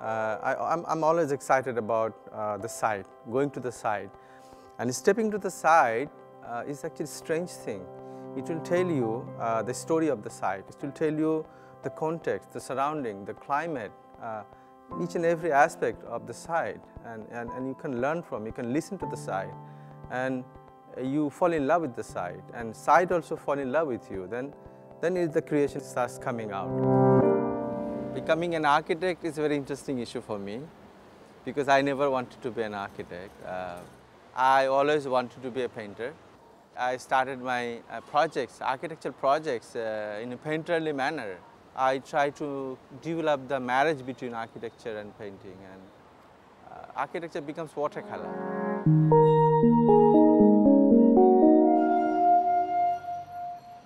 I'm always excited about the site, going to the site. And stepping to the site is actually a strange thing. It will tell you the story of the site. It will tell you the context, the surrounding, the climate, each and every aspect of the site. And you can learn from, you can listen to the site. And you fall in love with the site. And site also fall in love with you. Then the creation starts coming out. Becoming an architect is a very interesting issue for me because I never wanted to be an architect. I always wanted to be a painter. I started my projects, architectural projects in a painterly manner. I try to develop the marriage between architecture and painting, and architecture becomes watercolor.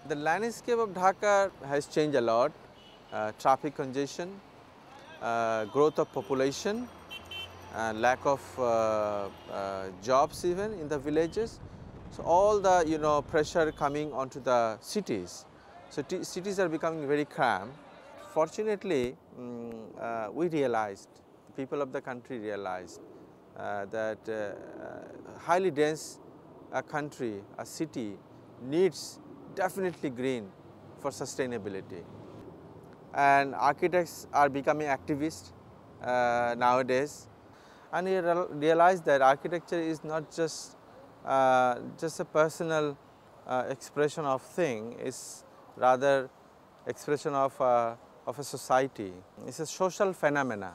The landscape of Dhaka has changed a lot. Traffic congestion, growth of population, lack of jobs even in the villages. So all the pressure coming onto the cities. So cities are becoming very cramped. Fortunately, we realized, the people of the country realized that highly dense country, a city needs definitely green for sustainability. And architects are becoming activists nowadays, and we realize that architecture is not just a personal expression of thing. It's rather expression of a society. It's a social phenomena.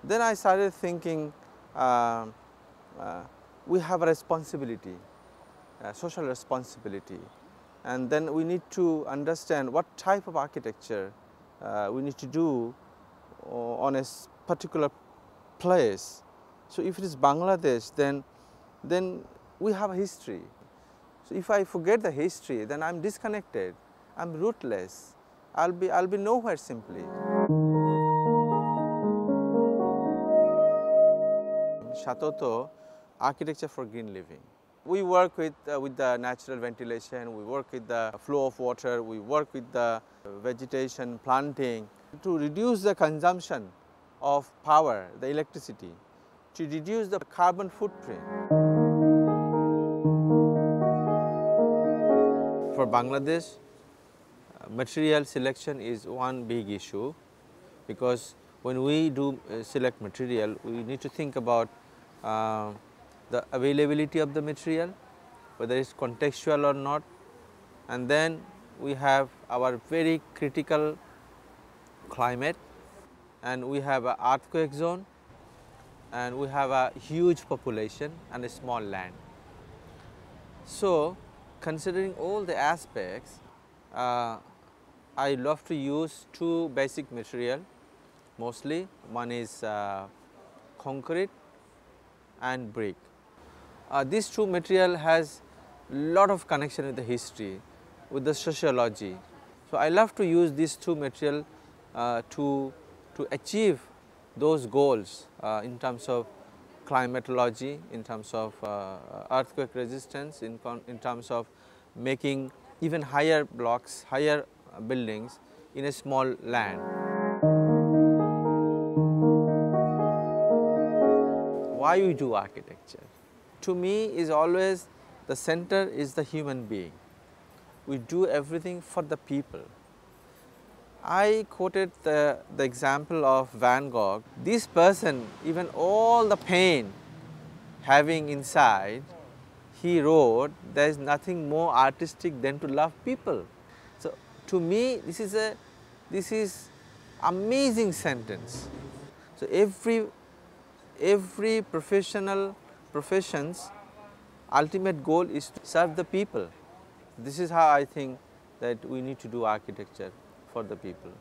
Then I started thinking we have a responsibility, social responsibility, and then we need to understand what type of architecture we need to do on a particular place. So if it is Bangladesh, then we have a history. So if I forget the history, then I'm disconnected, I'm rootless, I'll be nowhere simply. Shatoto, architecture for green living. We work with the natural ventilation, we work with the flow of water, we work with the vegetation, planting, to reduce the consumption of power, the electricity, to reduce the carbon footprint. For Bangladesh, material selection is one big issue, because when we do select material, we need to think about the availability of the material, whether it's contextual or not, and then we have our very critical climate, and we have an earthquake zone, and we have a huge population and a small land. So, considering all the aspects, I love to use two basic material mostly. One is concrete and brick. These two material has lot of connection with the history, with the sociology. So I love to use these two material to achieve those goals in terms of climatology, in terms of earthquake resistance, in terms of making even higher blocks, higher buildings in a small land. Why we do architecture? To me is always the center is the human being. We do everything for the people. I quoted the example of Van Gogh. This person, even all the pain having inside, he wrote, there is nothing more artistic than to love people. So to me, this is amazing sentence. So every profession's ultimate goal is to serve the people. This is how I think that we need to do architecture for the people.